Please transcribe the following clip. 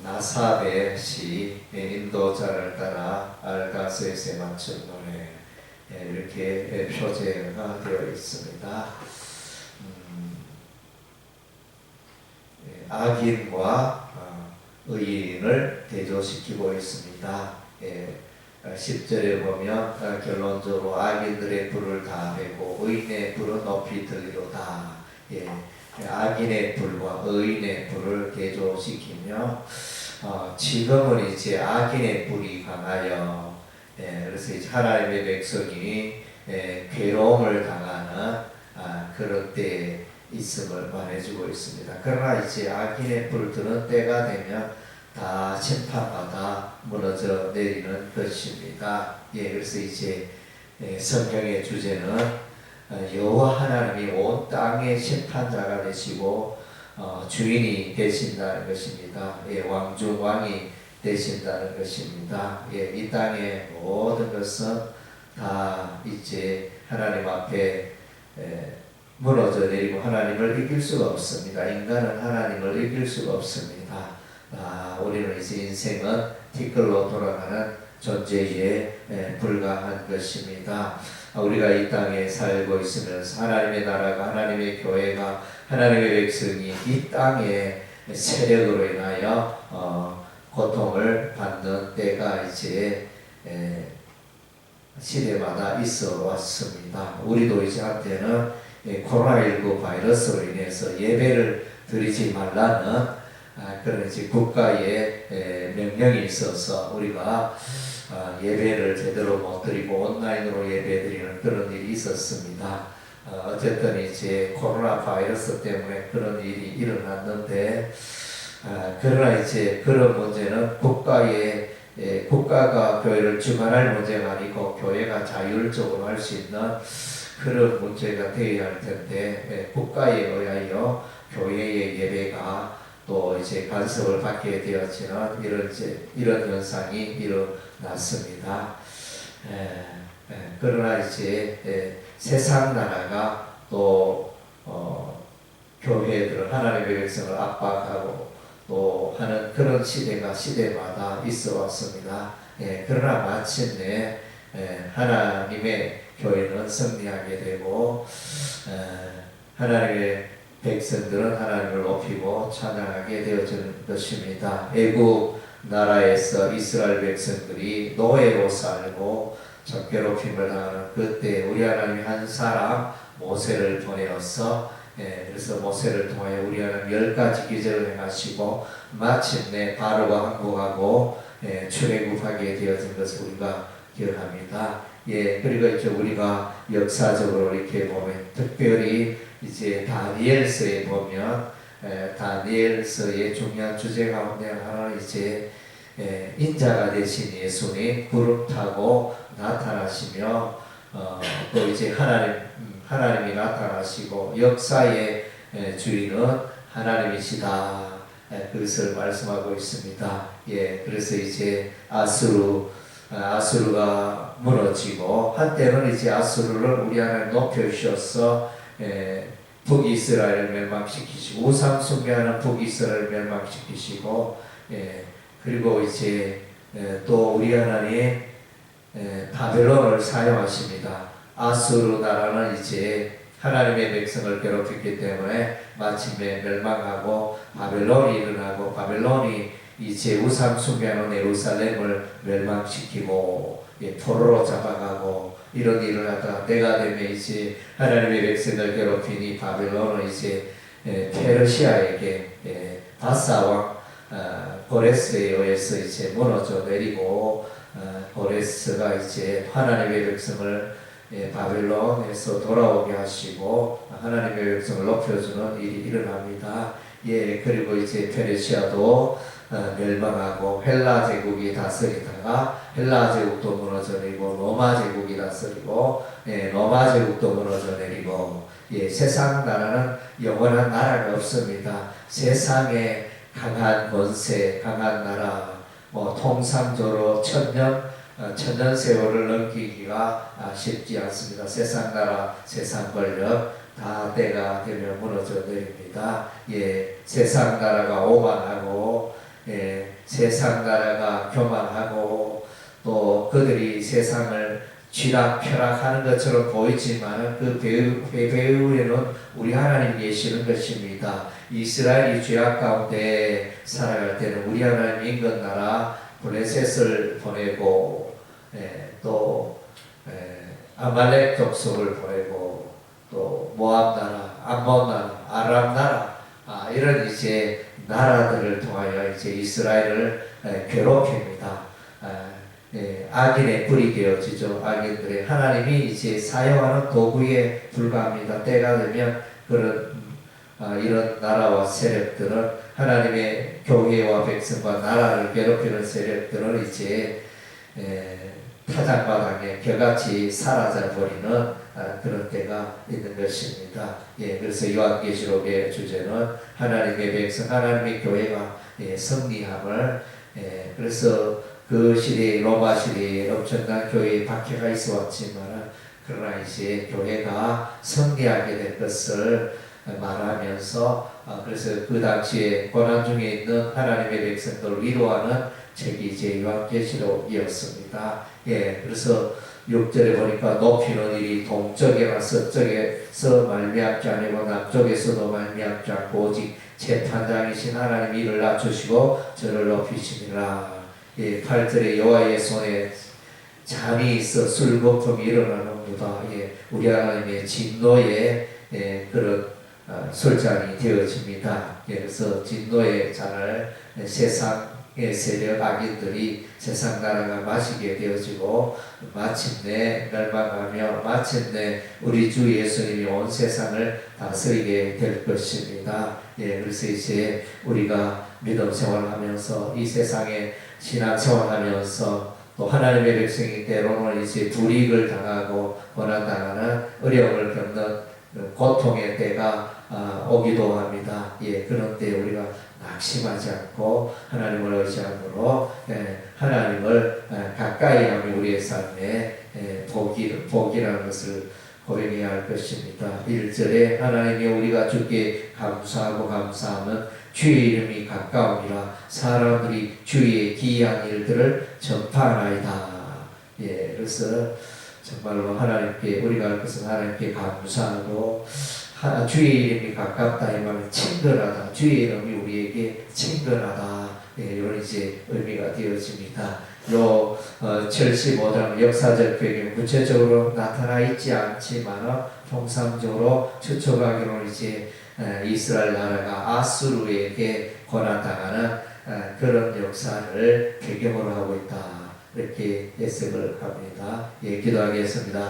나사벳이 인도자를 따라 알가스에 맞춘 노래, 이렇게 표제가 되어 있습니다. 악인과 의인을 대조시키고 있습니다. 10절에 보면 결론적으로 악인들의 불을 다 빼고 의인의 불은 높이 들리로다. 악인의 불과 의인의 불을 대조시키며 지금은 이제 악인의 불이 강하여 그래서 이제 하나님의 백성이 괴로움을 당하는 그런 때에 있음을 말해주고 있습니다. 그러나 이제 악인의 불 드는 때가 되면 다 심판받아 무너져 내리는 것입니다. 그래서 이제 성경의 주제는 여호와 하나님이 온 땅의 심판자가 되시고 주인이 되신다는 것입니다. 왕중왕이 되신다는 것입니다. 이 땅의 모든 것은 다 이제 하나님 앞에 무너져 내리고 하나님을 이길 수가 없습니다. 인간은 하나님을 이길 수가 없습니다. 우리는 이제 인생은 티끌로 돌아가는 존재에 불과한 것입니다. 우리가 이 땅에 살고 있으면서 하나님의 나라가, 하나님의 교회가, 하나님의 백성이 이 땅의 세력으로 인하여 고통을 받는 때가 이제 시대마다 있어 왔습니다. 우리도 이제 한때는 코로나19 바이러스로 인해서 예배를 드리지 말라는 그런 이제 국가의 명령이 있어서 우리가 예배를 제대로 못 드리고 온라인으로 예배 드리는 그런 일이 있었습니다. 어쨌든 이제 코로나 바이러스 때문에 그런 일이 일어났는데, 그러나 이제 그런 문제는 국가가 교회를 주관할 문제가 아니고 교회가 자율적으로 할 수 있는 그런 문제가 되어야 할 텐데, 국가에 의하여 교회의 예배가 또 이제 간섭을 받게 되었지만 이런 현상이 일어났습니다. 그러나 이제 세상 나라가 또 교회들을, 하나님의 백성을 압박하고 또 하는 그런 시대가 시대마다 있어 왔습니다. 그러나 마침내 하나님의 교회는 승리하게 되고 하나님의 백성들은 하나님을 높이고 찬양하게 되어지는 것입니다. 애국 나라에서 이스라엘 백성들이 노예로 살고 적괴롭힘을 당하는 그때 우리 하나님이 한 사람 모세를 보내어서 그래서 모세를 통하여 우리 하나님 10가지 기적을 행하시고 마침내 바로가 항복하고 출애굽하게 되어진 것을 우리가 기억합니다. 그리고 이제 우리가 역사적으로 이렇게 보면 특별히 이제 다니엘서에 보면 다니엘서의 중요한 주제 가운데 하나는 이제 인자가 되신 예수님 구름 타고 나타나시며 또 이제 하나님이 나타나시고 역사의 주인은 하나님이시다. 그것을 말씀하고 있습니다. 그래서 이제 아수르가 무너지고 한때는 이제 아수르를 우리 하나님 높여주셔서 북이스라엘을 멸망시키시고 우상 숭배하는 북이스라엘을 멸망시키시고 그리고 이제 또 우리 하나님 바벨론을 사용하십니다. 아수르 나라는 이제 하나님의 백성을 괴롭혔기 때문에 마침내 멸망하고 바벨론이 일어나고 바벨론이 이제 우상 숭배하는 예루살렘을 멸망시키고 포로로 잡아가고 이런 일을 하다가 때가 되면 이제 하나님의 백성을 괴롭히니 바벨론은 이제 페르시아에게 바사 왕 고레스에 의해서 이제 무너져 내리고 고레스가 이제 하나님의 백성을 바벨론에서 돌아오게 하시고 하나님의 백성을 높여주는 일이 일어납니다. 그리고 이제 페르시아도 멸망하고 헬라 제국이 다스리다가 헬라 제국도 무너져 내리고 로마 제국이 다스리고 로마 제국도 무너져 내리고 세상 나라는 영원한 나라가 없습니다. 세상에 강한 권세, 강한 나라, 통상적으로 천년 세월을 넘기기가 쉽지 않습니다. 세상 나라, 세상 권력 다 때가 되면 무너져 내립니다. 세상 나라가 오만하고 세상 나라가 교만하고 또 그들이 세상을 쥐락펴락하는 것처럼 보이지만 그 배후에는 우리 하나님 계시는 것입니다. 이스라엘이 죄악 가운데 살아갈 때는 우리 하나님 인근 나라 블레셋을 보내고 또 아말렉 족속을 보내고 또 모압 나라, 암몬 나라, 아람 나라 이런 이제 나라들을 통하여 이제 이스라엘을 괴롭힙니다. 악인의 뿔이 되어지죠. 악인들의 하나님이 이제 사용하는 도구에 불과합니다. 때가 되면 그런 이런 나라와 세력들은 하나님의 교회와 백성과 나라를 괴롭히는 세력들은 이제 타작마당에 겨같이 사라져버리는 그런 때가 있는 것입니다. 그래서 요한계시록의 주제는 하나님의 백성, 하나님의 교회가 승리함을 그래서 그 시대에 로마 시대에 엄청난 교회에 박해가 있어 왔지만 그러나 이제 교회가 승리하게 될 것을 말하면서 그래서 그 당시에 고난 중에 있는 하나님의 백성들을 위로하는 책이 이제 요한계시록이었습니다. 그래서 6절에 보니까 높이는 일이 동쪽이나 서쪽에서 말미암지 아니고 남쪽에서도 말미암지 않고 오직 재판장이신 하나님이 이를 낮추시고 저를 높이시니라. 8절에 여호와의 손에 잠이 있어 술거품이 일어나는구다. 우리 하나님의 진노의 그런 술잔이 되어집니다. 그래서 진노의 잔을 세상의 세력 악인들이 세상 나라가 마시게 되어지고 마침내 멸망하며 마침내 우리 주 예수님이 온 세상을 다스리게 될 것입니다. 그래서 이제 우리가 믿음 생활하면서 이 세상에 신앙 생활하면서 또 하나님의 백성이 때로는 이제 불이익을 당하고 고난당하는 어려움을 겪는 고통의 때가 오기도 합니다. 그런 때 우리가 낙심하지 않고 하나님을 의지함으로 하나님을 가까이 하며 우리의 삶에 복이라는 것을 고백해야 할 것입니다. 1절에 하나님이 우리가 주께 감사하고 감사하면 주의 이름이 가까우니라 사람들이 주의 기이한 일들을 전파하나이다. 그래서 정말로 하나님께 우리가 할 것은 하나님께 감사하고 주의 이름이 가깝다 이 말은 친근하다. 주의 이름이 우리에게 친근하다. 이런 이제 의미가 되어집니다. 요 75장 역사적 배경 구체적으로 나타나 있지 않지만 통상적으로 추측하기로는 이제 이스라엘 나라가 아수르에게 고난당하는 그런 역사를 배경으로 하고 있다. 이렇게 해석을 합니다. 기도하겠습니다.